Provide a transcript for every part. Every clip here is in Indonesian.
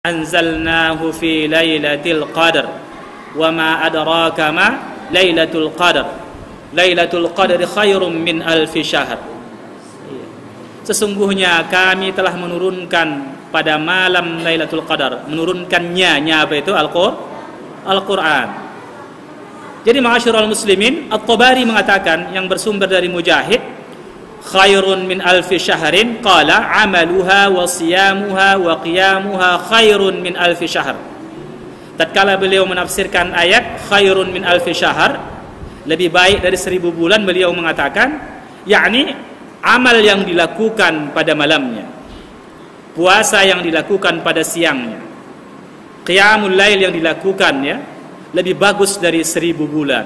Anzalnahu fi lailatul qadar wa ma adraka ma lailatul qadar. Lailatul qadri khairum min alfi syahr. Sesungguhnya kami telah menurunkan pada malam Lailatul Qadar. Menurunkannya apa itu? Al-Quran. Jadi ma'asyiral muslimin, At-Tabari mengatakan yang bersumber dari Mujahid, khairun min alfi syahrin, qala amaluha wa siyamuha wa qiyamuha khairun min alfi syahr. Tatkala beliau menafsirkan ayat khairun min alfi syahr, lebih baik dari 1000 bulan, beliau mengatakan yakni amal yang dilakukan pada malamnya, puasa yang dilakukan pada siangnya, qiyamul lail yang dilakukan lebih bagus dari 1000 bulan.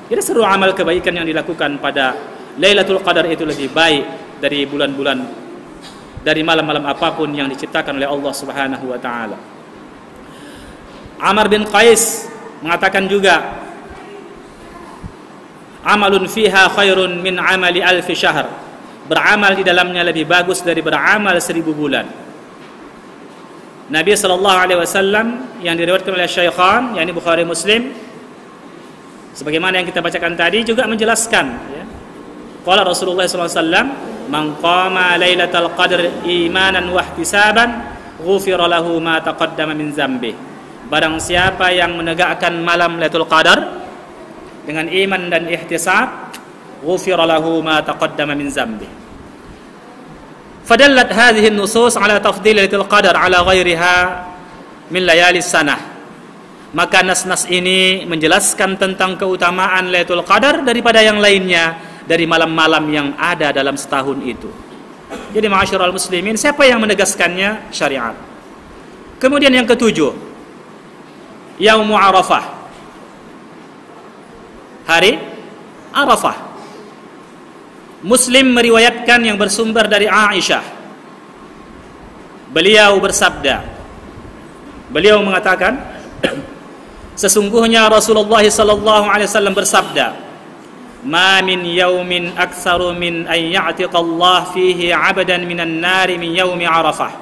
Jadi seluruh amal kebaikan yang dilakukan pada Lailatul Qadar itu lebih baik dari bulan-bulan, dari malam-malam apapun yang diciptakan oleh Allah Subhanahu wa taala. Amr bin Qais mengatakan juga, amalun fiha khairun min amali alfi syahr. Beramal di dalamnya lebih bagus dari beramal 1000 bulan. Nabi SAW yang diriwayatkan oleh Syaikhan, yakni Bukhari Muslim, sebagaimana yang kita bacakan tadi, juga menjelaskan qala Rasulullah SAW, man qama lailatal qadr imanan wa ihtisaban ghufira lahu ma taqaddama min dzambi. Barang siapa yang menegakkan malam Lailatul Qadar dengan iman dan ihtisab, ghufira lahu ma taqaddama min dzambi. Fadallat hadhihi an-nusus ala tafdhil Lailatul Qadar ala ghairiha min layali sanah. Maka nas-nas ini menjelaskan tentang keutamaan Lailatul Qadar daripada yang lainnya dari malam-malam yang ada dalam setahun itu. Jadi ma'asyiral muslimin, siapa yang menegaskannya? Syariat. Kemudian yang ketujuh, Yaumu Arafah, hari Arafah. Muslim meriwayatkan yang bersumber dari Aisyah. Beliau bersabda, beliau mengatakan, sesungguhnya Rasulullah sallallahu alaihi wasallam bersabda, "Ma min yaumin aktsaru min an ya'tiqa Allah fihi 'abdan minan nari min yaumi Arafah."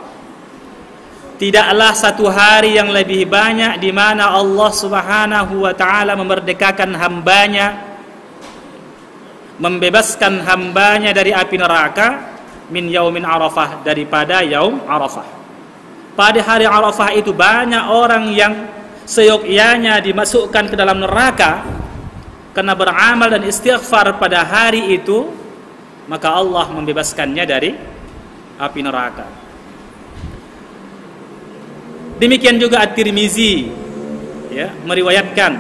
Tidaklah satu hari yang lebih banyak di mana Allah Subhanahu wa taala memerdekakan hambanya, membebaskan hambanya dari api neraka, min yaumin Arafah, daripada yaum Arafah. Pada hari Arafah itu banyak orang yang seyogyanya dimasukkan ke dalam neraka karena beramal dan istighfar pada hari itu, maka Allah membebaskannya dari api neraka. Demikian juga At-Tirmizi meriwayatkan,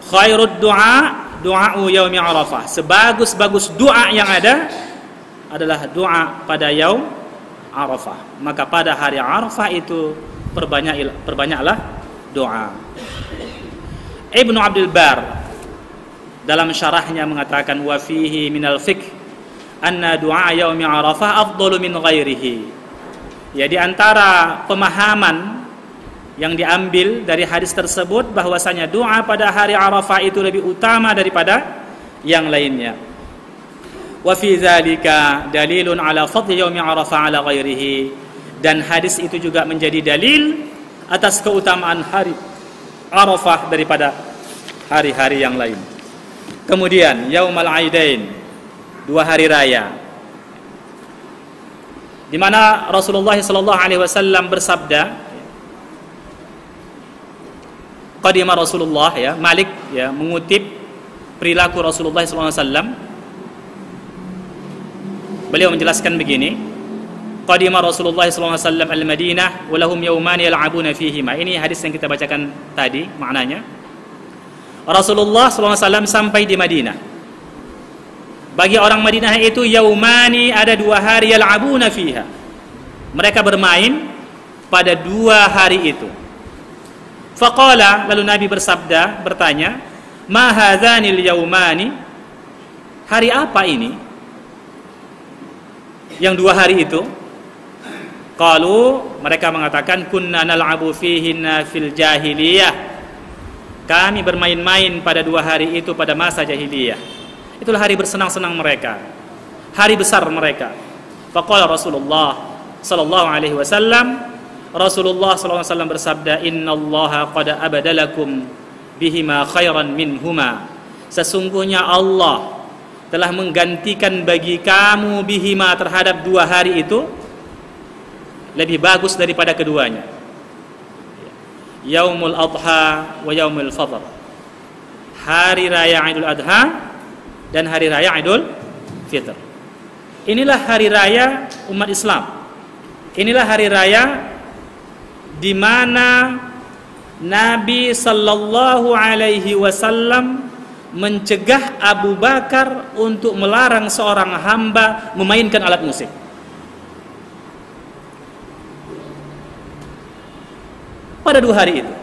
khairud du'a du'a'u yaumi Arafah. Sebagus-bagus doa yang ada adalah doa pada yaum Arafah. Maka pada hari Arafah itu perbanyaklah doa. Ibnu Abdul Bar dalam syarahnya mengatakan, wa fihi minal fiqh anna du'a yaumi Arafah afdalu min ghairihi. Ya, di antara pemahaman yang diambil dari hadis tersebut bahwasanya doa pada hari Arafah itu lebih utama daripada yang lainnya. Wa fi dzalika dalilun ala fadli yaumi Arafah ala ghairihi, dan hadis itu juga menjadi dalil atas keutamaan hari Arafah daripada hari-hari yang lain. Kemudian Yaumul Aidain, 2 hari raya, di mana Rasulullah sallallahu alaihi wasallam bersabda, qadima Rasulullah, Malik mengutip perilaku Rasulullah SAW. Beliau menjelaskan begini, qadima Rasulullah SAW al-Madinah wa lahum yawmani yal'abuna fihima. Ini hadis yang kita bacakan tadi maknanya. Rasulullah SAW sampai di Madinah. Bagi orang Madinah itu yaumani, ada 2 hari yal'abuna fiha. Mereka bermain pada 2 hari itu. Faqala, lalu Nabi bertanya, ma hadzanil yaumani, hari apa ini yang 2 hari itu? Qalu, mereka mengatakan, kunna nal'abu fihinna fil jahiliyah, kami bermain-main pada 2 hari itu pada masa jahiliyah. Itulah hari bersenang-senang mereka, hari besar mereka. Faqala Rasulullah sallallahu alaihi wasallam, Rasulullah SAW bersabda, innallaha qad abadalakum bihima khairan minhuma. Sesungguhnya Allah telah menggantikan bagi kamu bihima terhadap dua hari itu lebih bagus daripada keduanya. Yaumul Adha wa Yaumul Fitr. Hari raya Idul Adha dan hari raya Idul Fitr. Inilah hari raya umat Islam. Inilah hari raya di mana Nabi sallallahu alaihi wasallam mencegah Abu Bakar untuk melarang seorang hamba memainkan alat musik. Pada dua hari itu.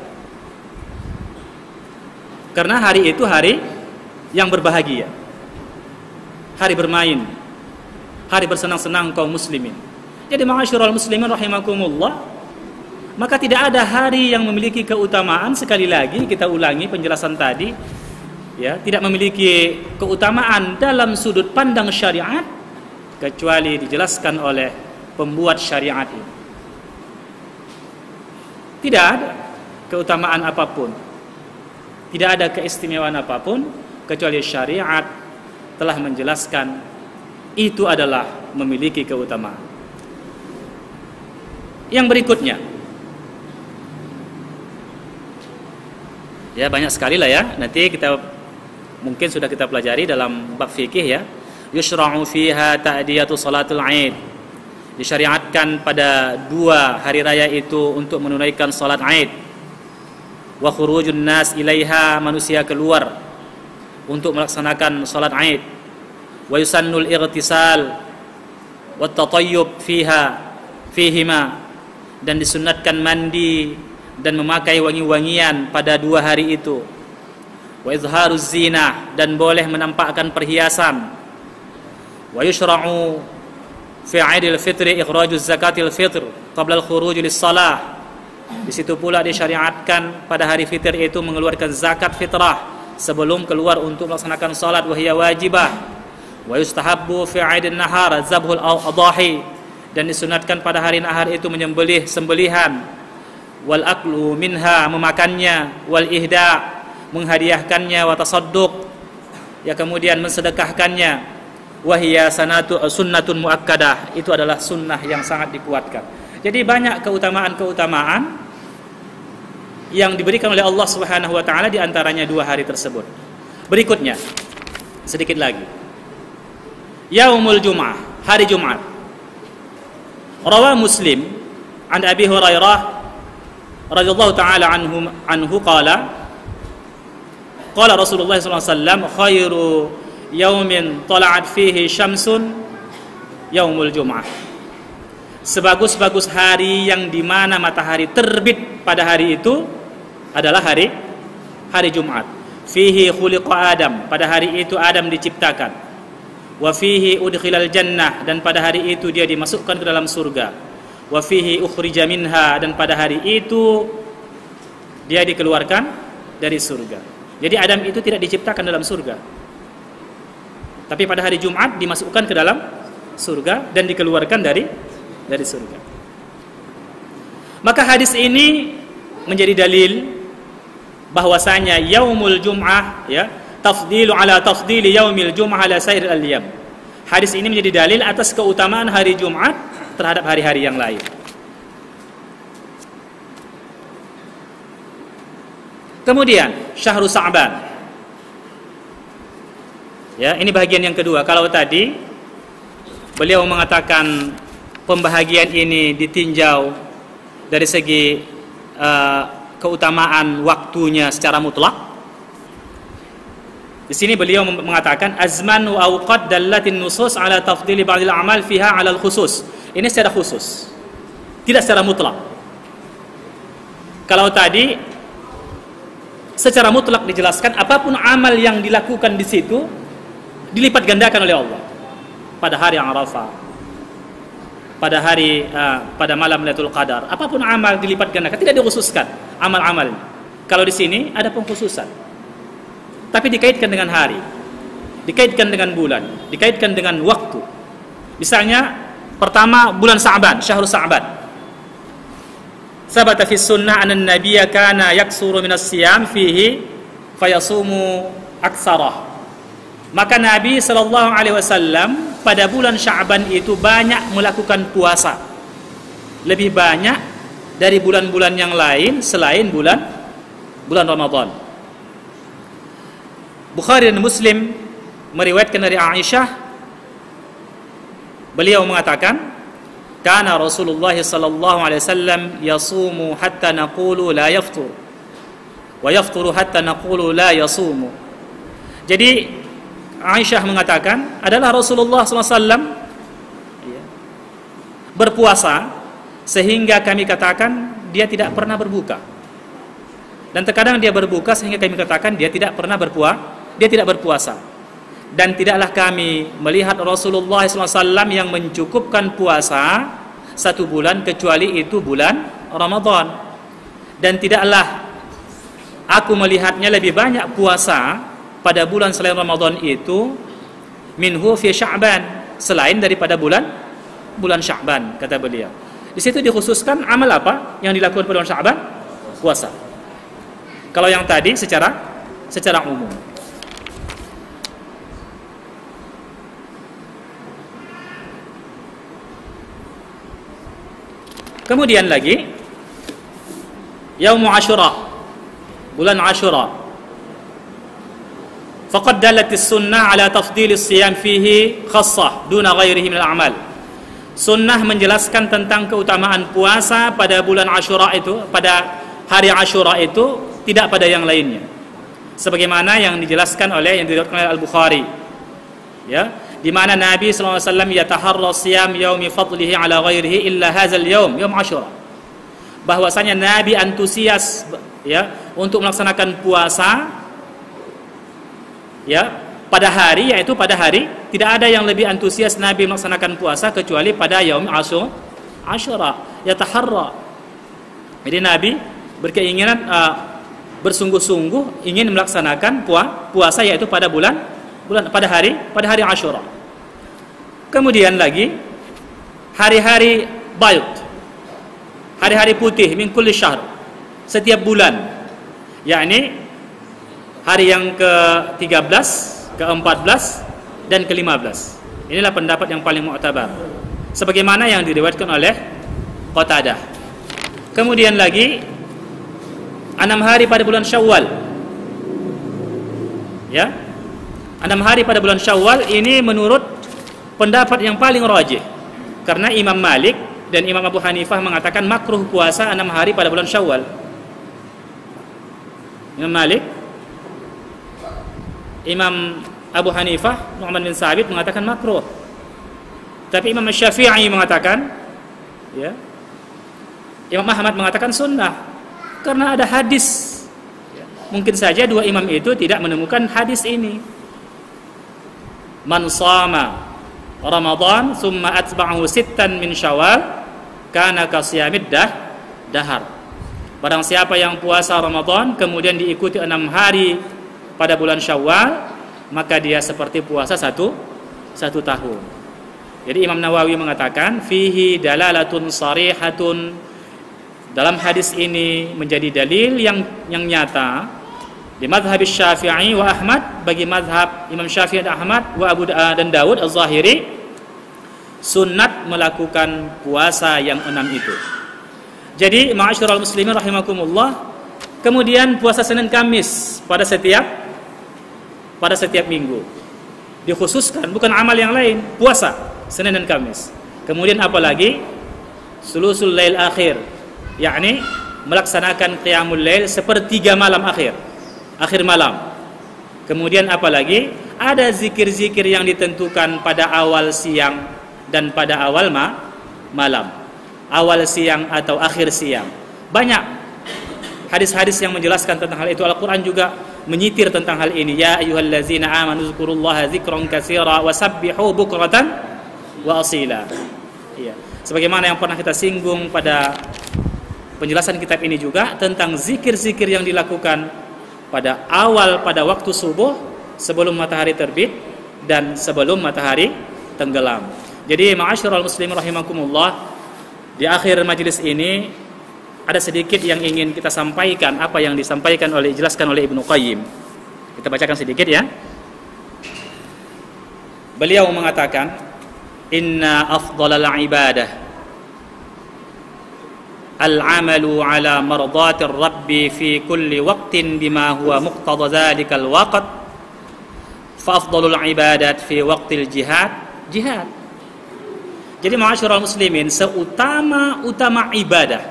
Karena hari itu hari yang berbahagia. Hari bermain. Hari bersenang-senang kaum muslimin. Jadi ma'asyiral muslimin rahimakumullah, maka tidak ada hari yang memiliki keutamaan, sekali lagi kita ulangi penjelasan tadi, ya, tidak memiliki keutamaan dalam sudut pandang syariat kecuali dijelaskan oleh pembuat syariat ini. Tidak ada keutamaan apapun, tidak ada keistimewaan apapun kecuali syariat telah menjelaskan itu adalah memiliki keutamaan. Yang berikutnya, ya banyak sekali lah ya, nanti kita mungkin sudah kita pelajari dalam bab fikih ya. Yushra'u fiha ta'diyatu salatul Aid. Disyariatkan pada dua hari raya itu untuk menunaikan salat Aid. Wa khurujun nas ilaiha, manusia keluar untuk melaksanakan salat Aid. Wa yusannul ightisal wa tatayyub fihima, dan disunnatkan mandi dan memakai wangi-wangian pada dua hari itu. Wa izharuz zinah, dan boleh menampakkan perhiasan. Wa yushra'u fi 'idil fitri ikhrajuz zakatil fitr qabla al-khuruj lis-shalah. Di situ pula disyariatkan pada hari fitr itu mengeluarkan zakat fitrah sebelum keluar untuk melaksanakan salat, wa hiya wajibah. Wa yustahabbu fi 'idin nahar zabhul adhahi, dan disunatkan pada hari nahar itu menyembelih sembelihan. Wal aklu minha, memakannya. Wal ihda, menghadiahkannya. Wa tasadduq, ya kemudian mensedekahkannya. Wahia sunnatun muakkadah, itu adalah sunnah yang sangat dikuatkan. Jadi banyak keutamaan-keutamaan yang diberikan oleh Allah Subhanahu wa taala, di antaranya dua hari tersebut. Berikutnya sedikit lagi. Yaumul Jum'ah, hari Jumat. Rawa Muslim an Abi Hurairah radhiyallahu taala anhu qala Rasulullah sallallahu alaihi wasallam khairu yaumin tala'at fihi syamsun yaumul Jum'ah. Sebagus-bagus hari yang di mana matahari terbit pada hari itu adalah hari Jumat. Fihi khuliqa Adam, pada hari itu Adam diciptakan. Wa fihi udkhilal jannah, dan pada hari itu dia dimasukkan ke dalam surga. Wa fihi ukhrija minha, dan pada hari itu dia dikeluarkan dari surga. Jadi Adam itu tidak diciptakan dalam surga, tapi pada hari Jumat dimasukkan ke dalam surga dan dikeluarkan dari surga. Maka hadis ini menjadi dalil bahwasanya yaumul Jum'ah, ya, tafdilu ala tafdili yaumil Jum'ah ala sairil ayyam. Hadis ini menjadi dalil atas keutamaan hari Jumat terhadap hari-hari yang lain. Kemudian Syahrul Sa'ban. Ya, ini bagian yang kedua. Kalau tadi beliau mengatakan pembahagian ini ditinjau dari segi keutamaan waktunya secara mutlak. Di sini beliau mengatakan azman wa awqat dallatin nusus ala tafdili ba'dil a'mal fiha 'ala al-khusus. Ini secara khusus, tidak secara mutlak. Kalau tadi secara mutlak dijelaskan apapun amal yang dilakukan di situ dilipat gandakan oleh Allah pada hari Arafah, pada hari pada malam Lailatul Qadar. Apapun amal dilipat gandakan, tidak dikhususkan amal-amal. Kalau di sini ada pengkhususan, tapi dikaitkan dengan hari, dikaitkan dengan bulan, dikaitkan dengan waktu. Misalnya pertama bulan Sa'ban, Syahrul Sa'ban. Sabata fi sunnah anna an-nabiyya kana yaksuru minas siyam fihi fayasumu aksarah. Maka Nabi sallallahu alaihi wasallam pada bulan Sya'ban itu banyak melakukan puasa. Lebih banyak dari bulan-bulan yang lain selain bulan Ramadan. Bukhari dan Muslim meriwayatkan dari Aisyah, beliau mengatakan, kana Rasulullah sallallahu alaihi wasallam yasumu hatta naqulu la yaftur wa yafturu hatta naqulu la yasumu. Jadi Aisyah mengatakan adalah Rasulullah SAW berpuasa sehingga kami katakan dia tidak pernah berbuka, dan terkadang dia berbuka sehingga kami katakan dia tidak berpuasa. Dan tidaklah kami melihat Rasulullah SAW yang mencukupkan puasa 1 bulan kecuali itu bulan Ramadan. Dan tidaklah aku melihatnya lebih banyak puasa pada bulan selain Ramadan itu minhu fi Sya'ban, selain daripada bulan Sya'ban, kata beliau. Di situ dikhususkan amal apa yang dilakukan pada bulan Sya'ban? Puasa. Kalau yang tadi secara umum. Kemudian lagi Yaum Ashura, bulan Ashura. Faqad dalatis sunnah ala tafdilis siyam fihi khassah duna ghairihi minal a'mal. Sunnah menjelaskan tentang keutamaan puasa pada bulan Ashura itu, pada hari Ashura itu, tidak pada yang lainnya. Sebagaimana yang dijelaskan oleh, yang diriwayatkan oleh Al-Bukhari, ya, di mana Nabi sallallahu alaihi wasallam yataharra siyam yaumi fadlihi ala ghairihi illa hadzal yaum Ashura. Bahwasanya Nabi antusias, ya, untuk melaksanakan puasa, ya, pada hari, yaitu pada hari, tidak ada yang lebih antusias Nabi melaksanakan puasa kecuali pada yaum Ashura, yataharra. Jadi Nabi berkeinginan, bersungguh-sungguh ingin melaksanakan puasa, yaitu pada pada hari Ashura. Kemudian lagi hari-hari bayd, hari-hari putih min kulli syahr, setiap bulan, yakni hari yang ke-13, ke-14 dan ke-15. Inilah pendapat yang paling mu'tabar, sebagaimana yang diriwayatkan oleh Qatadah. Kemudian lagi 6 hari pada bulan Syawal, ya, 6 hari pada bulan Syawal ini menurut pendapat yang paling rajih, karena Imam Malik dan Imam Abu Hanifah mengatakan makruh puasa 6 hari pada bulan Syawal. Imam Malik, Imam Abu Hanifah, Nu'man bin Sabit mengatakan makruh. Tapi Imam Syafi'i mengatakan, ya, Imam Ahmad mengatakan sunnah, karena ada hadis. Mungkin saja dua imam itu tidak menemukan hadis ini. Man shama Ramadan thumma atba'ahu sittan min Syawal kana kasiyamid dahar. Barang siapa yang puasa Ramadan kemudian diikuti 6 hari pada bulan Syawal, maka dia seperti puasa satu tahun. Jadi Imam Nawawi mengatakan fihi dalalatun sarihatun, dalam hadis ini menjadi dalil yang nyata di mazhab Syafi'i wa Ahmad, bagi mazhab Imam Syafi'i dan Ahmad, wa Abu dan Daud Az-Zahiri, sunat melakukan puasa yang 6 itu. Jadi ma'asyiral muslimin rahimakumullah, kemudian puasa Senin Kamis pada setiap minggu dikhususkan, bukan amal yang lain, puasa Senin dan Kamis. Kemudian apalagi sulusul lail akhir, yakni melaksanakan qiyamul lail sepertiga malam akhir malam. Kemudian apalagi ada zikir-zikir yang ditentukan pada awal siang dan pada awal malam, awal siang atau akhir siang. Banyak hadis-hadis yang menjelaskan tentang hal itu. Al-Quran juga menyitir tentang hal ini. Ya ayyuhallazina amanu dzkurullaha dzikran katsira wasabbihu bukratan wa asila. Iya. Sebagaimana yang pernah kita singgung pada penjelasan kitab ini juga, tentang zikir-zikir yang dilakukan pada waktu subuh, sebelum matahari terbit dan sebelum matahari tenggelam. Jadi ma'asyiral muslimin rahimakumullah, di akhir majelis ini ada sedikit yang ingin kita sampaikan, apa yang disampaikan dijelaskan oleh Ibnu Qayyim. Kita bacakan sedikit ya. Beliau mengatakan, inna afdalal ibadah al-amalu ala mardatir rabbi fi kulli waqtin bima huwa muqtada dhalikal waqt, fa afdalul ibadat fi waqtil jihad. Jadi ma'asyiral muslimin, seutama-utama ibadah,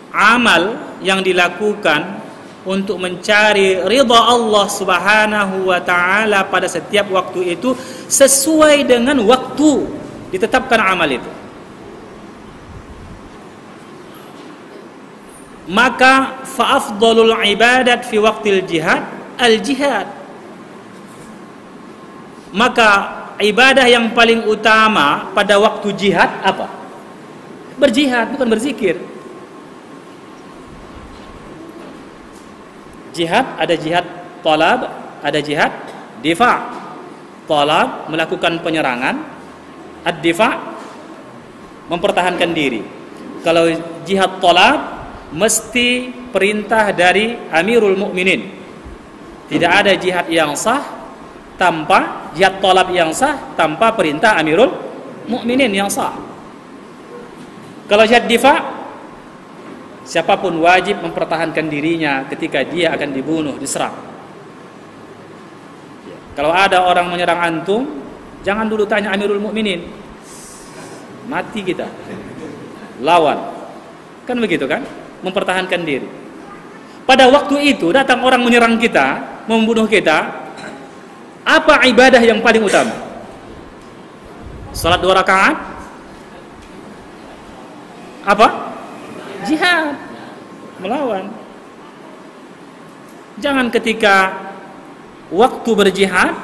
amal yang dilakukan untuk mencari ridha Allah Subhanahu wa taala pada setiap waktu itu sesuai dengan waktu ditetapkan amal itu. Maka fa afdalul ibadat fi waqtil jihad al-jihad. Maka ibadah yang paling utama pada waktu jihad apa? Berjihad, bukan berzikir. Jihad, ada jihad talab, ada jihad difa'. Talab, melakukan penyerangan. Ad-difa', mempertahankan diri. Kalau jihad talab, mesti perintah dari Amirul Mukminin. Tidak ada jihad yang sah tanpa jihad talab yang sah tanpa perintah Amirul Mukminin yang sah. Kalau jihad difa', siapapun wajib mempertahankan dirinya ketika dia akan dibunuh, diserang. Kalau ada orang menyerang antum, jangan dulu tanya Amirul Mukminin. Mati kita. Lawan. Kan begitu kan? Mempertahankan diri. Pada waktu itu datang orang menyerang kita, membunuh kita. Apa ibadah yang paling utama? Salat 2 rakaat? Apa? Jihad, melawan. Jangan ketika waktu berjihad,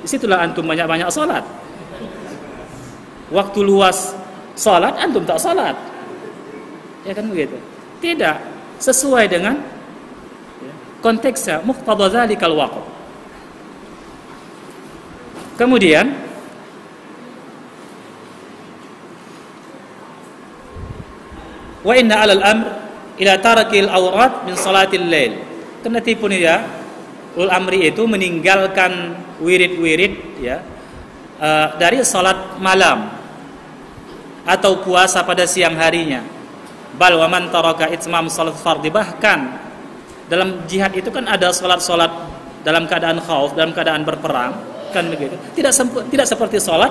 disitulah antum banyak-banyak salat. Waktu luas salat, antum tak salat. Ya kan begitu? Tidak sesuai dengan konteksnya, muqtada dzalikal waqt. Kemudian wa inna 'alal amr ila tarakil awrat min salatil lail. Kendati pun ya ul amri itu meninggalkan wirid-wirid ya dari salat malam atau puasa pada siang harinya. Bal wa man taraka itmam salat fardhi, bahkan dalam jihad itu kan ada salat-salat dalam keadaan khauf, dalam keadaan berperang. Kan begitu. Tidak seperti salat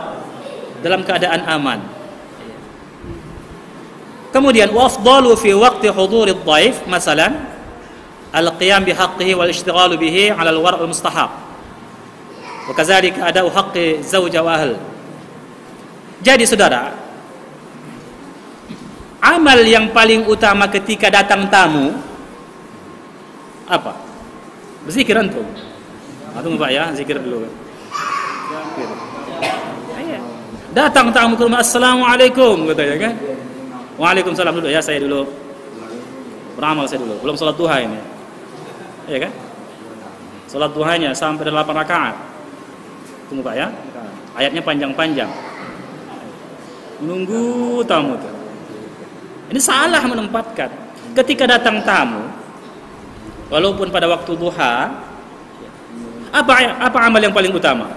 dalam keadaan aman. Kemudian wa afdalu fi waqti hudurid dhaif masalan al-qiyam bihaqqihi wal ishtighalu bihi 'ala al-war' al-mustahab. Wa kadzalika ada'u haqqi zawja wa ahl. Jadi saudara, amal yang paling utama ketika datang tamu apa? Berzikir antum. Tunggu Pak ya, zikir dulu. Datang tamu ke rumah, assalamualaikum katanya kan. Waalaikumsalam dulu ya, saya dulu beramal, saya dulu belum salat duha ini. Iya kan? Salat duhanya sampai 8 rakaat. Tunggu Pak ya. Ayatnya panjang-panjang. Menunggu tamu tuh. Ini salah menempatkan. Ketika datang tamu, walaupun pada waktu duha, apa amal yang paling utama?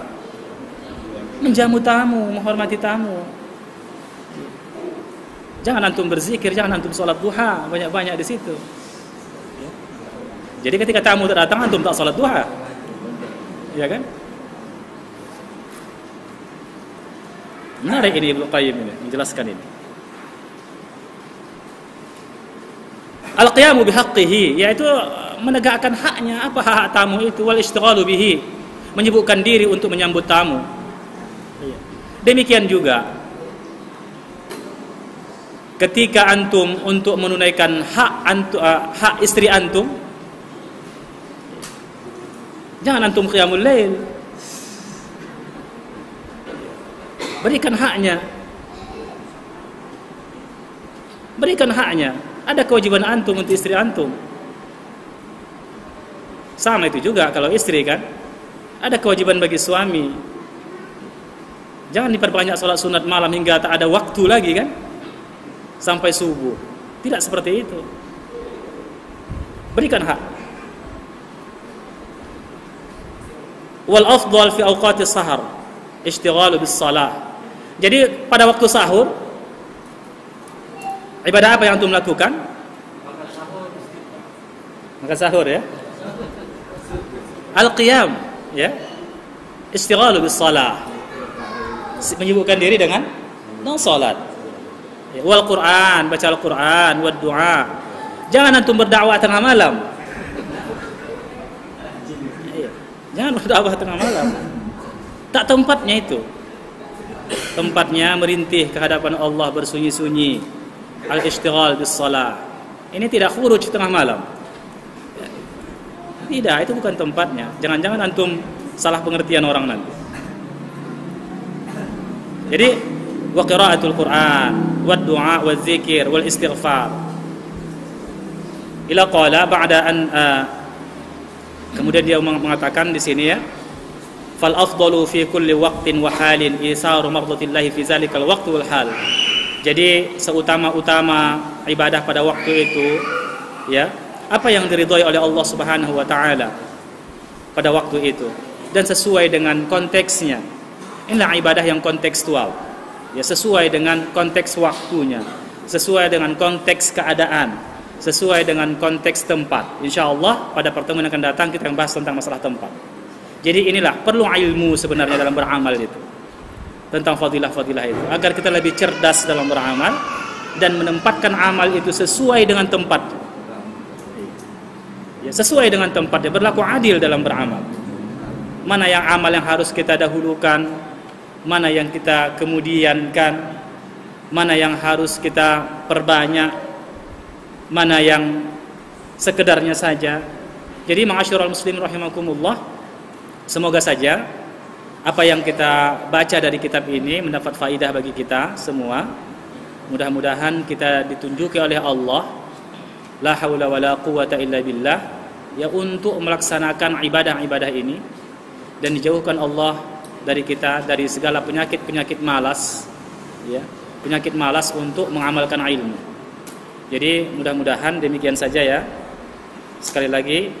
Menjamu tamu, menghormati tamu. Jangan antum berzikir, jangan antum salat duha banyak-banyak di situ. Jadi ketika tamu datang antum tak salat duha. Ya kan? Menarik ini Ibnu Qayyim ini menjelaskan ini. Al-qiyamu bihaqqihi, yaitu menegakkan haknya. Apa hak tamu itu? Wal ishtighalu bihi, menyibukkan diri untuk menyambut tamu. Demikian juga ketika antum untuk menunaikan hak istri antum, jangan antum qiyamul lail. Berikan haknya. Berikan haknya. Ada kewajiban antum untuk istri antum. Sama itu juga kalau istri kan. Ada kewajiban bagi suami. Jangan diperbanyak sholat sunat malam hingga tak ada waktu lagi kan. Sampai subuh. Tidak seperti itu. Berikan hak. Wal afdal fi awqati sahar ishtighalu bis salah. Jadi pada waktu sahur ibadah apa yang antum lakukan? Makan sahur ya. Al-qiyam ya. Ishtighalu bis salah. Menyibukkan diri dengan salat. Wal Quran, baca Al-Quran, wad du'a. Jangan antum berdakwah tengah malam. Jangan berdakwah tengah malam. Tak tempatnya itu. Tempatnya merintih ke hadapan Allah bersunyi-sunyi. Al-ishtighal bis shalah. Ini tidak khuruj tengah malam. Tidak, itu bukan tempatnya. Jangan-jangan antum salah pengertian orang nanti. Jadi wa qiraatul Quran, wad du'a, waz zikir, wal istighfar. Ila qala ba'da an kemudian dia mengatakan di sini ya, fal afdalu fi kulli waqtin wa halin isaru mardatillahi fi zalikal waqti wal hal. Jadi seutama-utama ibadah pada waktu itu ya, apa yang diridhai oleh Allah Subhanahu wa taala pada waktu itu dan sesuai dengan konteksnya. Inilah ibadah yang kontekstual. Ya, sesuai dengan konteks waktunya, sesuai dengan konteks keadaan, sesuai dengan konteks tempat. InsyaAllah pada pertemuan yang akan datang kita akan bahas tentang masalah tempat. Jadi inilah perlu ilmu sebenarnya dalam beramal itu, tentang fadilah-fadilah itu, agar kita lebih cerdas dalam beramal dan menempatkan amal itu sesuai dengan tempat. Ya, sesuai dengan tempatnya, berlaku adil dalam beramal. Mana yang amal yang harus kita dahulukan, mana yang kita kemudiankan, mana yang harus kita perbanyak, mana yang sekedarnya saja. Jadi ma'asyiral muslimin rahimakumullah, semoga saja apa yang kita baca dari kitab ini mendapat faidah bagi kita semua. Mudah-mudahan kita ditunjuki oleh Allah la haula wala quwata illa billah ya untuk melaksanakan ibadah-ibadah ini, dan dijauhkan Allah dari kita dari segala penyakit-penyakit malas ya, penyakit malas untuk mengamalkan ilmu. Jadi mudah-mudahan demikian saja ya. Sekali lagi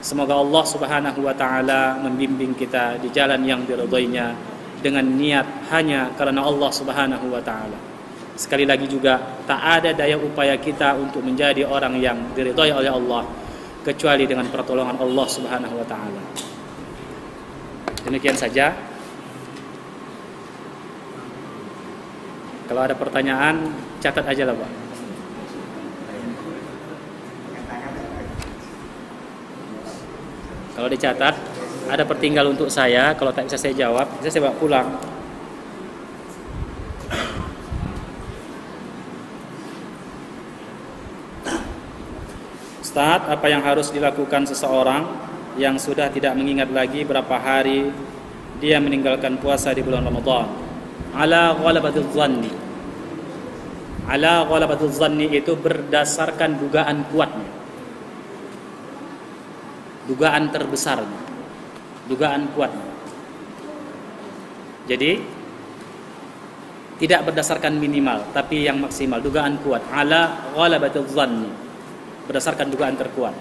semoga Allah Subhanahu wa taala membimbing kita di jalan yang diridhoinya dengan niat hanya karena Allah Subhanahu wa taala. Sekali lagi juga tak ada daya upaya kita untuk menjadi orang yang diridhoi oleh Allah kecuali dengan pertolongan Allah Subhanahu wa taala. Demikian saja. Kalau ada pertanyaan catat aja lah Pak. Kalau dicatat ada pertinggal untuk saya, kalau tak bisa saya jawab, bisa saya bawa pulang. Ustaz, apa yang harus dilakukan seseorang yang sudah tidak mengingat lagi berapa hari dia meninggalkan puasa di bulan Ramadan? Ala ghalabatul dhanni. Ala ghalabatul dhanni itu berdasarkan dugaan kuatnya, dugaan terbesarnya, dugaan kuatnya. Jadi tidak berdasarkan minimal, tapi yang maksimal, dugaan kuat. Ala ghalabatul dhanni, berdasarkan dugaan terkuat.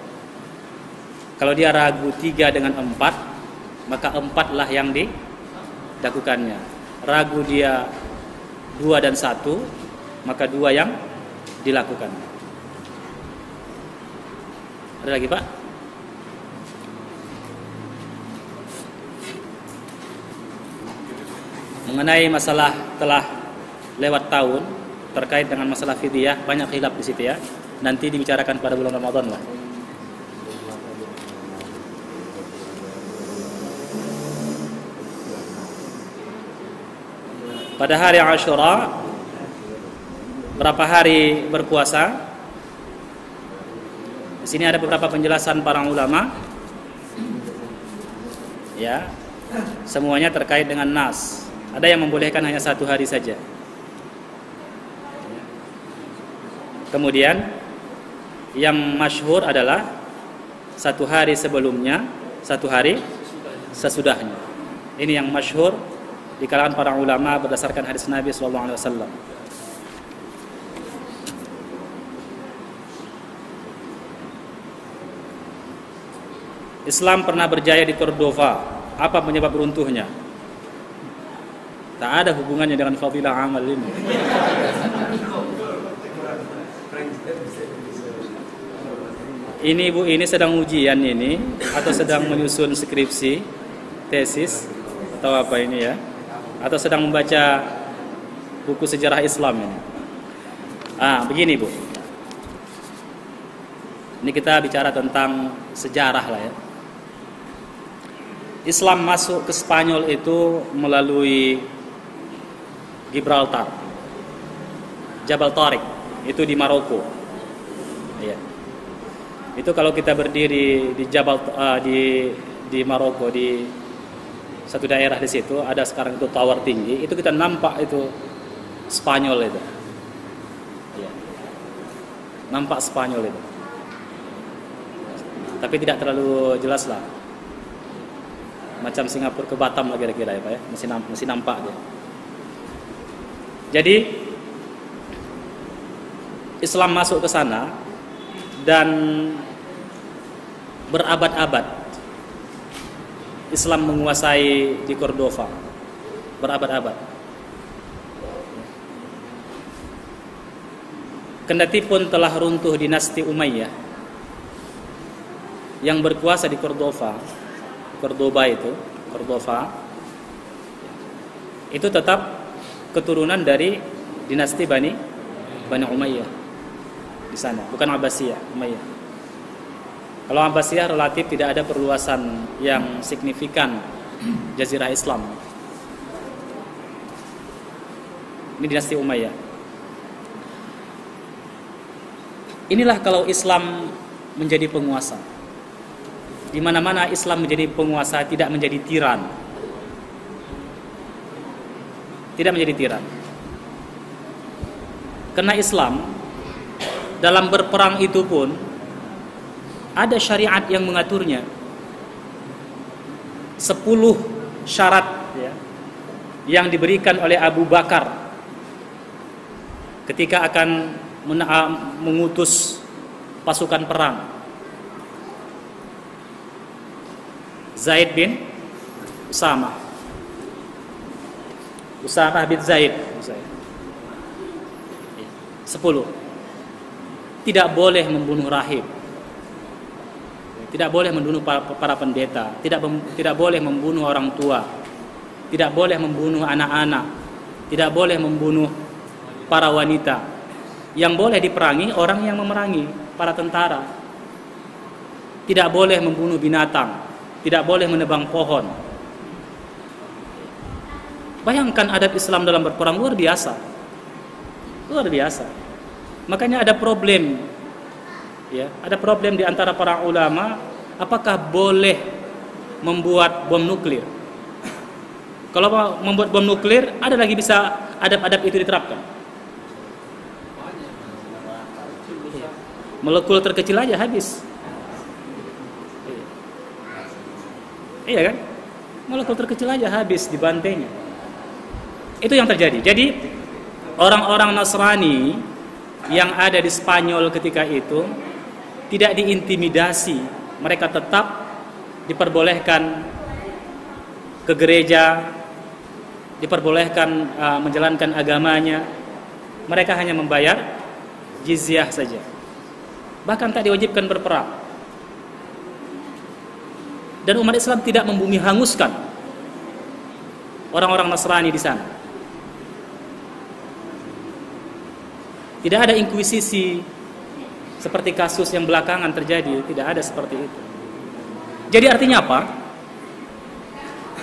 Kalau dia ragu 3 dengan 4, maka 4 lah yang dilakukannya. Ragu dia 2 dan 1, maka 2 yang dilakukan. Ada lagi Pak? Mengenai masalah telah lewat tahun terkait dengan masalah fidyah, banyak khilaf di situ ya. Nanti dibicarakan pada bulan Ramadan lah. Pada hari Asyura berapa hari berpuasa? Di sini ada beberapa penjelasan para ulama. Ya, semuanya terkait dengan nas. Ada yang membolehkan hanya 1 hari saja. Kemudian yang masyhur adalah 1 hari sebelumnya, 1 hari sesudahnya. Ini yang masyhur di kalangan para ulama berdasarkan hadis Nabi sallallahu alaihi wasallam. Islam pernah berjaya di Cordova. Apa penyebab runtuhnya? Tak ada hubungannya dengan fadilah amal ini. Ini Bu, ini sedang ujian ini atau sedang menyusun skripsi, tesis atau apa ini ya? Atau sedang membaca buku sejarah Islam ini. Begini Bu. Ini kita bicara tentang sejarah lah ya. Islam masuk ke Spanyol itu melalui Gibraltar, Jabal Tariq, itu di Maroko. Ya. Itu kalau kita berdiri di Jabal di Maroko, di satu daerah di situ ada sekarang itu tower tinggi, itu kita nampak itu Spanyol itu. Ya. Nampak Spanyol itu. Tapi tidak terlalu jelas lah. Macam Singapura ke Batam lah kira-kira ya Pak ya. Masih nampak dia. Jadi Islam masuk ke sana dan berabad-abad Islam menguasai di Cordova. Berabad-abad. Kendati pun telah runtuh dinasti Umayyah yang berkuasa di Cordova itu tetap keturunan dari dinasti Bani Umayyah di sana, bukan Abbasiyah, Umayyah. Kalau Abbasiyah relatif tidak ada perluasan yang signifikan jazirah Islam. Ini dinasti Umayyah. Inilah kalau Islam menjadi penguasa. Di mana-mana Islam menjadi penguasa, tidak menjadi tiran. Tidak menjadi tiran. Karena Islam dalam berperang itu pun ada syariat yang mengaturnya. 10 syarat ya, yang diberikan oleh Abu Bakar ketika akan mengutus pasukan perang. Zaid bin Usamah bin Zaid 10. Tidak boleh membunuh rahib, tidak boleh membunuh para pendeta, tidak boleh membunuh orang tua, tidak boleh membunuh anak-anak, tidak boleh membunuh para wanita. Yang boleh diperangi orang yang memerangi, para tentara. Tidak boleh membunuh binatang, tidak boleh menebang pohon. Bayangkan adab Islam dalam berperang luar biasa. Luar biasa. Makanya ada problem. Ya, ada problem di antara para ulama, apakah boleh membuat bom nuklir? Kalau membuat bom nuklir, ada lagi bisa adab-adab itu diterapkan. Molekul terkecil aja habis. Iya kan? Molekul terkecil aja habis di bantainya. Itu yang terjadi. Jadi orang-orang Nasrani yang ada di Spanyol ketika itu tidak diintimidasi. Mereka tetap diperbolehkan ke gereja, diperbolehkan menjalankan agamanya. Mereka hanya membayar jizyah saja. Bahkan tak diwajibkan berperang. Dan umat Islam tidak membumi hanguskan orang-orang Nasrani di sana. Tidak ada inkuisisi seperti kasus yang belakangan terjadi, tidak ada seperti itu. Jadi artinya apa?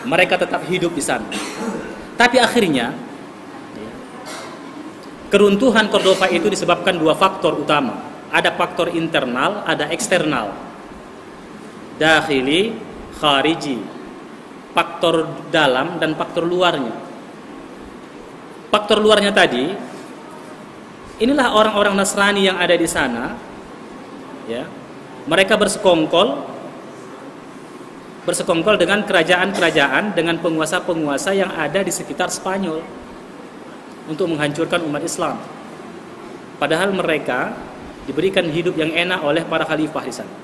Mereka tetap hidup di sana. Tapi akhirnya keruntuhan Cordova itu disebabkan 2 faktor utama. Ada faktor internal, ada eksternal. Dakhili, khariji. Faktor dalam dan faktor luarnya. Faktor luarnya tadi, inilah orang-orang Nasrani yang ada di sana, ya. Mereka bersekongkol dengan kerajaan-kerajaan, dengan penguasa-penguasa yang ada di sekitar Spanyol untuk menghancurkan umat Islam. Padahal mereka diberikan hidup yang enak oleh para khalifah di sana.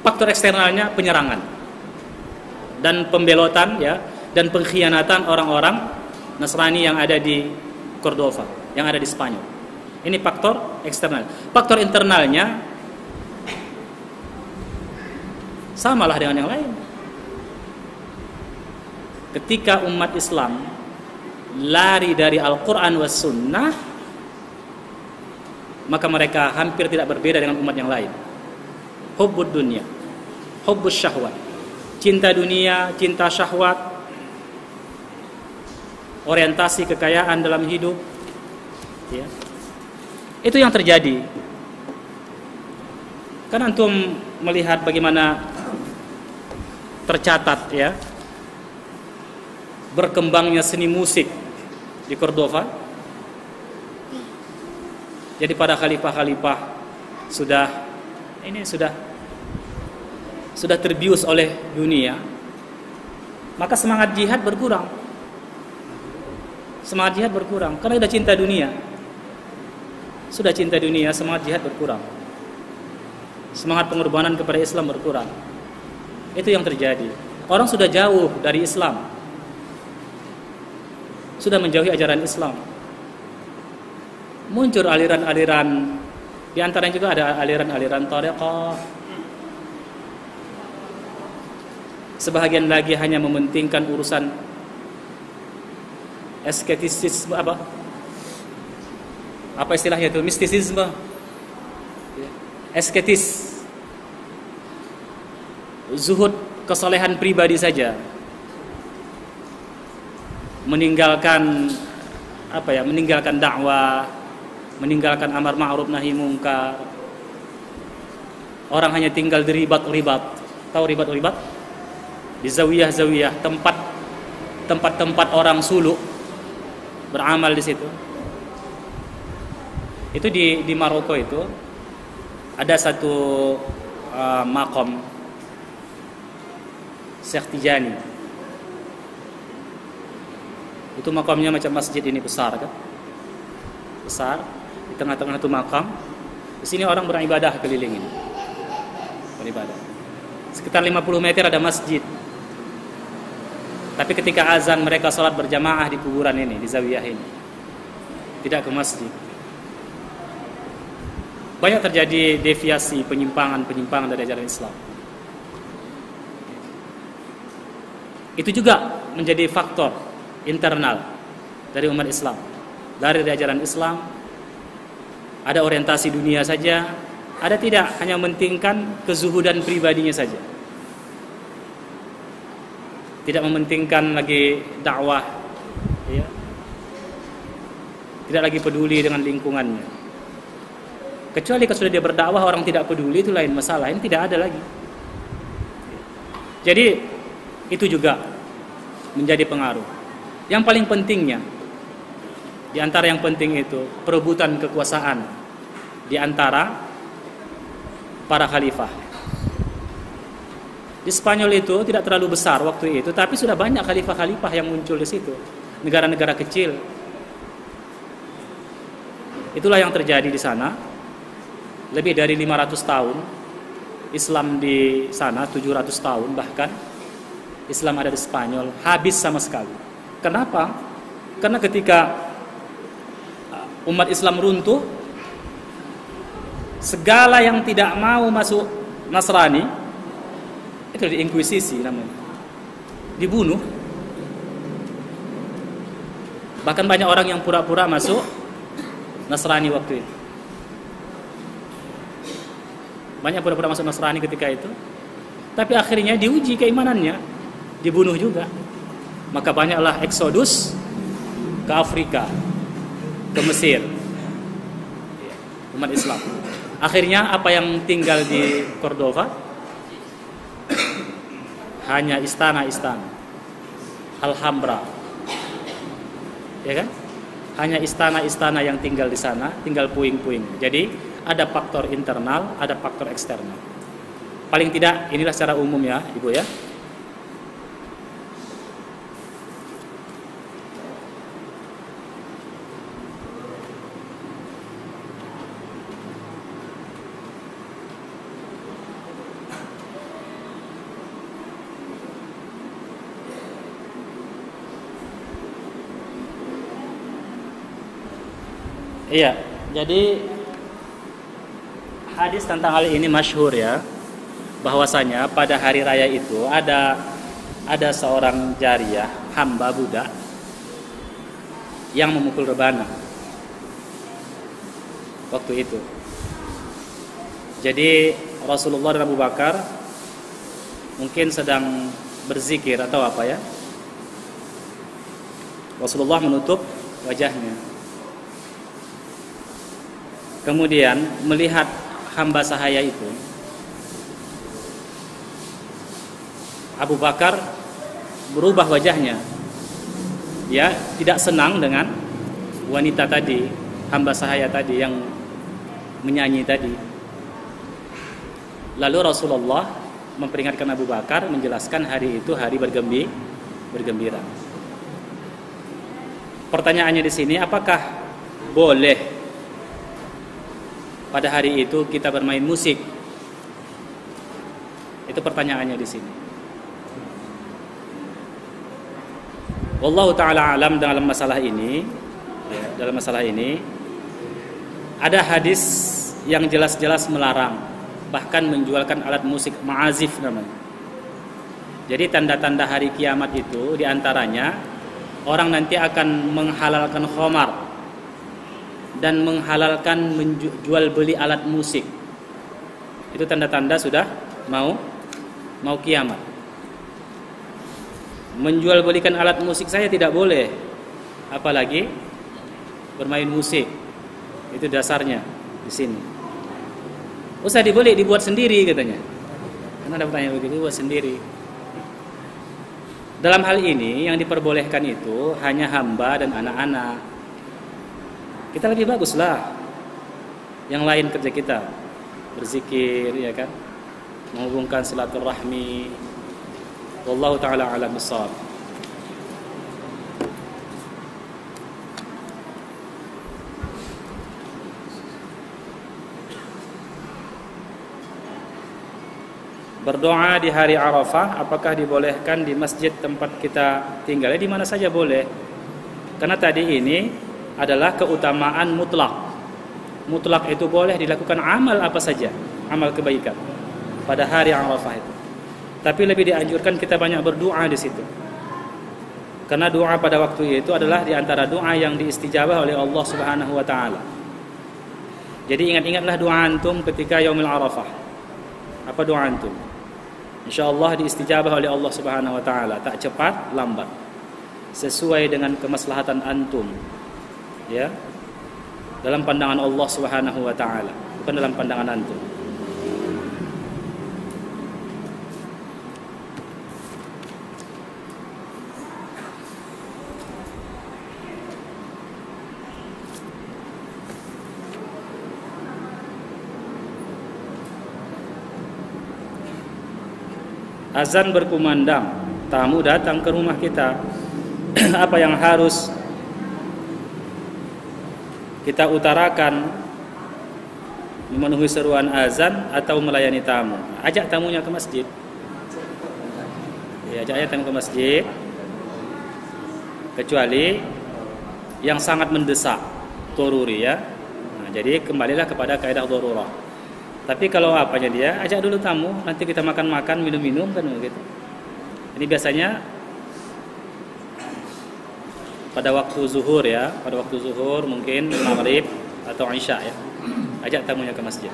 faktor eksternalnya penyerangan dan pembelotan ya, dan pengkhianatan orang-orang Nasrani yang ada di Cordova, yang ada di Spanyol. Ini faktor eksternal. Faktor internalnya samalah dengan yang lain. Ketika umat Islam lari dari Al-Quran was Sunnah, maka mereka hampir tidak berbeda dengan umat yang lain. Hubbud dunia, hubbus syahwat, cinta dunia, cinta syahwat, orientasi kekayaan dalam hidup, ya. Itu yang terjadi. Kan antum melihat bagaimana tercatat ya berkembangnya seni musik di Cordova. Jadi para khalifah-khalifah sudah terbius oleh dunia, maka semangat jihad berkurang. Semangat jihad berkurang karena sudah cinta dunia. Sudah cinta dunia, semangat jihad berkurang. Semangat pengorbanan kepada Islam berkurang. Itu yang terjadi. Orang sudah jauh dari Islam, sudah menjauhi ajaran Islam. Muncul aliran-aliran, di antaranya juga ada aliran-aliran thariqah. Sebahagian lagi hanya mementingkan urusan asketisisme, apa istilahnya itu, mistisisme, asketis, zuhud, kesolehan pribadi saja, meninggalkan meninggalkan dakwah, meninggalkan amar ma'ruf nahi mungkar. Orang hanya tinggal di ribat-ribat. Tahu ribat-ribat? Di zawiyah-zawiyah, tempat-tempat orang suluk beramal di situ. Itu di Maroko itu ada satu makom Syekh Tijani. Itu makamnya macam masjid ini, besar kan? Besar, di tengah-tengah itu makam. Di sini orang beribadah keliling ini. Beribadah. Sekitar 50 meter ada masjid. Tapi ketika azan mereka sholat berjamaah di kuburan ini, di zawiyah ini. Tidak ke masjid. Banyak terjadi deviasi, penyimpangan dari ajaran Islam. Itu juga menjadi faktor internal dari umat Islam. Dari ajaran Islam, ada orientasi dunia saja, ada tidak, hanya mementingkan kezuhudan pribadinya saja. Tidak mementingkan lagi dakwah, ya. Tidak lagi peduli dengan lingkungannya. Kecuali kalau sudah dia berdakwah orang tidak peduli, itu lain masalah. Ini tidak ada lagi. Jadi itu juga menjadi pengaruh. Yang paling pentingnya, di antara yang penting itu perebutan kekuasaan di antara para khalifah. Di Spanyol itu tidak terlalu besar waktu itu, tapi sudah banyak khalifah-khalifah yang muncul di situ. Negara-negara kecil. Itulah yang terjadi di sana. Lebih dari 500 tahun Islam di sana, 700 tahun bahkan Islam ada di Spanyol, habis sama sekali. Kenapa? Karena ketika umat Islam runtuh, segala yang tidak mau masuk Nasrani itu diinkuisisi namanya, dibunuh. Bahkan banyak orang yang pura-pura masuk Nasrani waktu itu. Banyak pura-pura masuk Nasrani ketika itu. Tapi akhirnya diuji keimanannya, dibunuh juga. Maka banyaklah eksodus ke Afrika, ke Mesir, umat Islam. Akhirnya apa yang tinggal di Cordova? Hanya istana-istana, Alhambra, ya kan? Hanya istana-istana yang tinggal di sana, tinggal puing-puing. Jadi ada faktor internal, ada faktor eksternal. Paling tidak inilah secara umum ya, Ibu ya. Iya, jadi hadis tentang hal ini masyhur ya, bahwasanya pada hari raya itu ada seorang jariyah, hamba budak yang memukul rebana waktu itu. Jadi Rasulullah dan Abu Bakar mungkin sedang berzikir atau apa ya. Rasulullah menutup wajahnya. Kemudian melihat hamba sahaya itu, Abu Bakar berubah wajahnya. Ya, tidak senang dengan wanita tadi, hamba sahaya tadi yang menyanyi tadi. Lalu Rasulullah memperingatkan Abu Bakar, menjelaskan hari itu hari bergembira. Pertanyaannya di sini, apakah boleh pada hari itu kita bermain musik? Itu pertanyaannya di sini. Wallahu ta'ala alam dalam masalah ini ya, ada hadis yang jelas-jelas melarang, bahkan menjualkan alat musik ma'azif namanya. Jadi tanda-tanda hari kiamat itu diantaranya orang nanti akan menghalalkan khamar dan menghalalkan menjual beli alat musik. Itu tanda-tanda sudah mau kiamat. Menjual belikan alat musik saya tidak boleh, apalagi bermain musik. Itu dasarnya di sini. Usah dibeli, dibuat sendiri katanya. Karena ada pertanyaan begitu, buat sendiri. Dalam hal ini yang diperbolehkan itu hanya hamba dan anak-anak. Kita lebih baguslah yang lain kerja kita berzikir, ya kan, menghubungkan silaturahmi. Wallahu ta'ala a'lam bissawab. Berdoa di hari Arafah apakah dibolehkan di masjid tempat kita tinggal? Di mana saja boleh. Karena tadi ini adalah keutamaan mutlak. Mutlak itu boleh dilakukan amal apa saja, amal kebaikan pada hari Arafah itu. Tapi lebih dianjurkan kita banyak berdoa di situ. Karena doa pada waktu itu adalah di antara doa yang diistijabah oleh Allah Subhanahu wa taala. Jadi ingat-ingatlah doa antum ketika Yaumul Arafah. Apa doa antum? Insyaallah diistijabah oleh Allah Subhanahu wa taala, tak cepat lambat. Sesuai dengan kemaslahatan antum. Ya. Dalam pandangan Allah Subhanahu wa taala, bukan dalam pandangan antum. Azan berkumandang, tamu datang ke rumah kita. Apa yang harus kita utarakan? Memenuhi seruan azan atau melayani tamu? Ajak tamunya ke masjid. Ya, ajak tamu ke masjid. Kecuali yang sangat mendesak, doruri ya. Nah, jadi kembalilah kepada kaidah dorurah. Tapi kalau apanya dia, ajak dulu tamu, nanti kita makan-makan, minum-minum kan begitu. Ini biasanya pada waktu zuhur ya, pada waktu zuhur mungkin maghrib atau isya ya. Ajak tamunya ke masjid.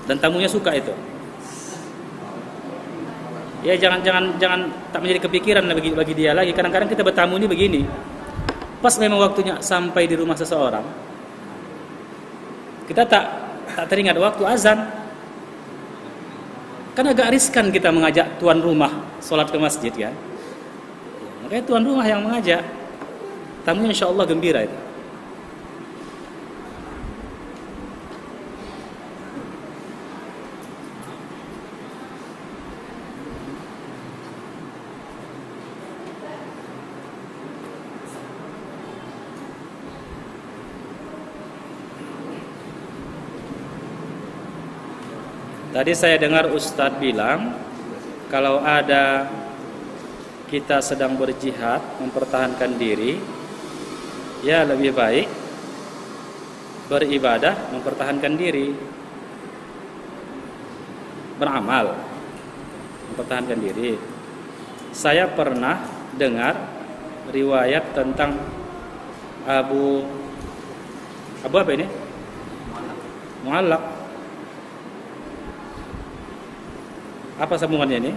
Dan tamunya suka itu. Ya jangan tak menjadi kepikiran bagi dia lagi. Kadang-kadang kita bertamu ini begini. Pas memang waktunya sampai di rumah seseorang, kita tak teringat waktu azan. Kan agak riskan kita mengajak tuan rumah sholat ke masjid kan. Makanya tuan rumah yang mengajak, tamunya insya Allah gembira itu. Tadi saya dengar Ustadz bilang kalau ada kita sedang berjihad mempertahankan diri, Ya lebih baik beribadah, mempertahankan diri, beramal, mempertahankan diri. Saya pernah dengar riwayat tentang Abu apa ini? Mu'allaq. Apa sambungannya ini?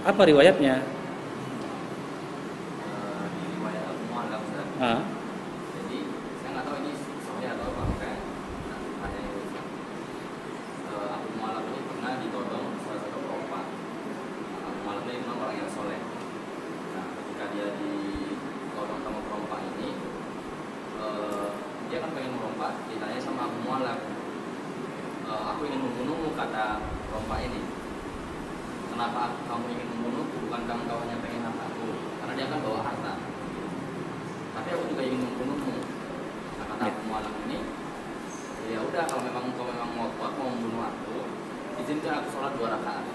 Apa riwayatnya? Riwayat Abu Mu'allaq. Jadi saya nggak tahu ini sahih atau apa, kayak hanya Abu Mu'allaq ini pernah ditodong salah satu perompak. Abu Mu'allaq ini memang orang yang soleh. Nah, ketika dia ditodong sama perompak ini, dia kan pengen merompak. Ditanya sama Abu Mu'allaq, aku ingin membunuhmu, kata perompak ini. Kenapa kamu ingin membunuhku? Bukan kau hanya pengen hartaku, karena dia kan bawa harta. Tapi aku juga ingin membunuhmu. Nah, kata Abu Mu'allaq ini, ya udah, kalau memang kau mau membunuh aku, izinkan aku sholat 2 rakaat.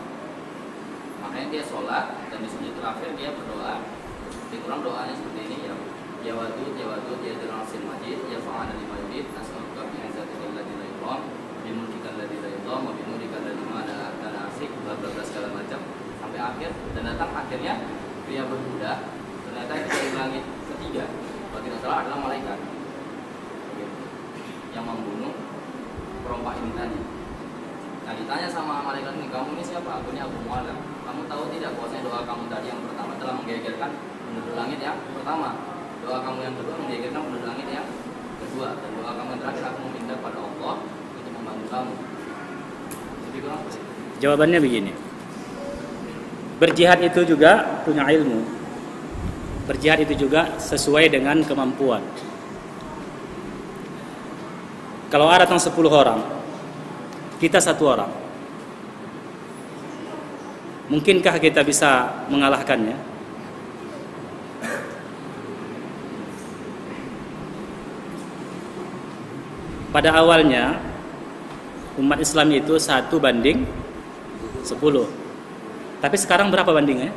Makanya dia sholat, dan di sujud terakhir dia berdoa. Diulang doanya seperti ini, ya wadud ya dirang sin majid, ya fa'ala lima yurid, as'aluka bi'izzatika allati la yuram, bimulkika allati la yuram, wa binurika allati ma la asik, bla bla bla segala macam sampai akhir. Dan datang akhirnya pria berkuda, ternyata itu dari langit ketiga, kalau tidak salah adalah malaikat yang membunuh perompak ini tadi. Nah, ditanya sama malaikat ini, kamu ini siapa? Aku ini Abu Mu'allaq. Kamu tahu tidak bahwasanya doa kamu tadi yang pertama telah menggegerkan penduduk langit yang pertama, doa kamu yang kedua menggegerkan penduduk langit yang kedua, dan doa kamu yang terakhir aku meminta pada Allah untuk membantu kamu. Jadi kurang apa sih? Jawabannya begini. Berjihad itu juga punya ilmu. Berjihad itu juga sesuai dengan kemampuan. Kalau ada 10 orang, kita 1 orang, mungkinkah kita bisa mengalahkannya? Pada awalnya umat Islam itu 1:10. Tapi sekarang berapa bandingnya?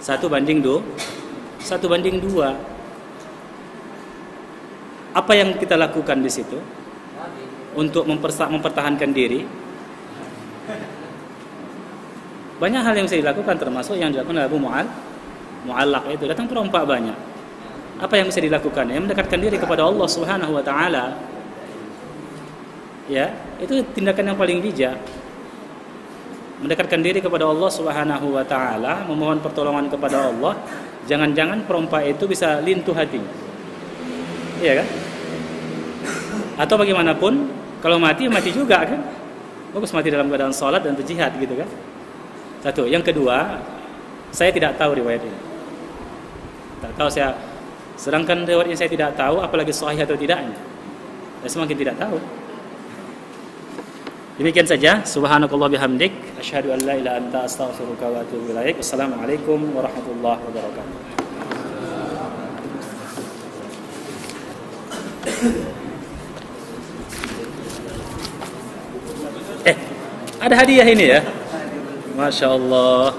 1:2. Apa yang kita lakukan di situ untuk mempertahankan diri? Banyak hal yang bisa dilakukan, termasuk yang dilakukan oleh Abu Mu'allaq itu. Datang perompak banyak. Apa yang bisa dilakukan? Ya, mendekatkan diri kepada Allah Subhanahu wa taala. Ya, itu tindakan yang paling bijak. Mendekatkan diri kepada Allah Subhanahu wa taala, memohon pertolongan kepada Allah. Jangan-jangan perompak itu bisa lintuh hati. Iya kan? Atau bagaimanapun, kalau mati juga kan? Bagus mati dalam keadaan salat dan berjihad gitu kan? Satu. Yang kedua, saya tidak tahu riwayat ini. Tak tahu saya. Sedangkan riwayat ini saya tidak tahu, apalagi sahih atau tidaknya. Saya semakin tidak tahu. Demikian saja. Subhanakallah bihamdik, asyhadu an la ilaha illa anta, astaghfiruka wa atubu ilaik. Wassalamualaikum warahmatullahi wabarakatuh. Ada hadiah ini ya. Masya Allah.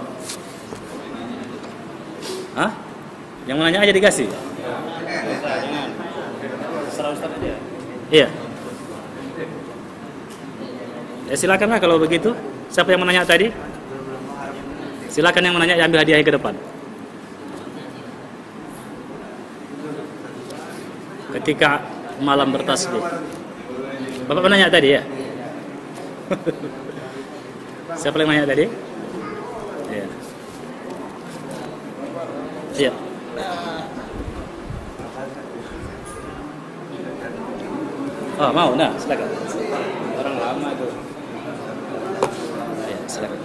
Hah? Yang mau nanya aja dikasih? Jangan. Serah Ustaz aja. Iya. Ya silakanlah kalau begitu. Siapa yang menanya tadi? Silakan yang menanya, ambil hadiah ke depan. Ketika malam bertasbih. Bapak menanya tadi ya? Siapa yang menanya tadi? Iya. Iya. Oh, mau? Nah, silakan. Orang lama itu. Ya, silakan.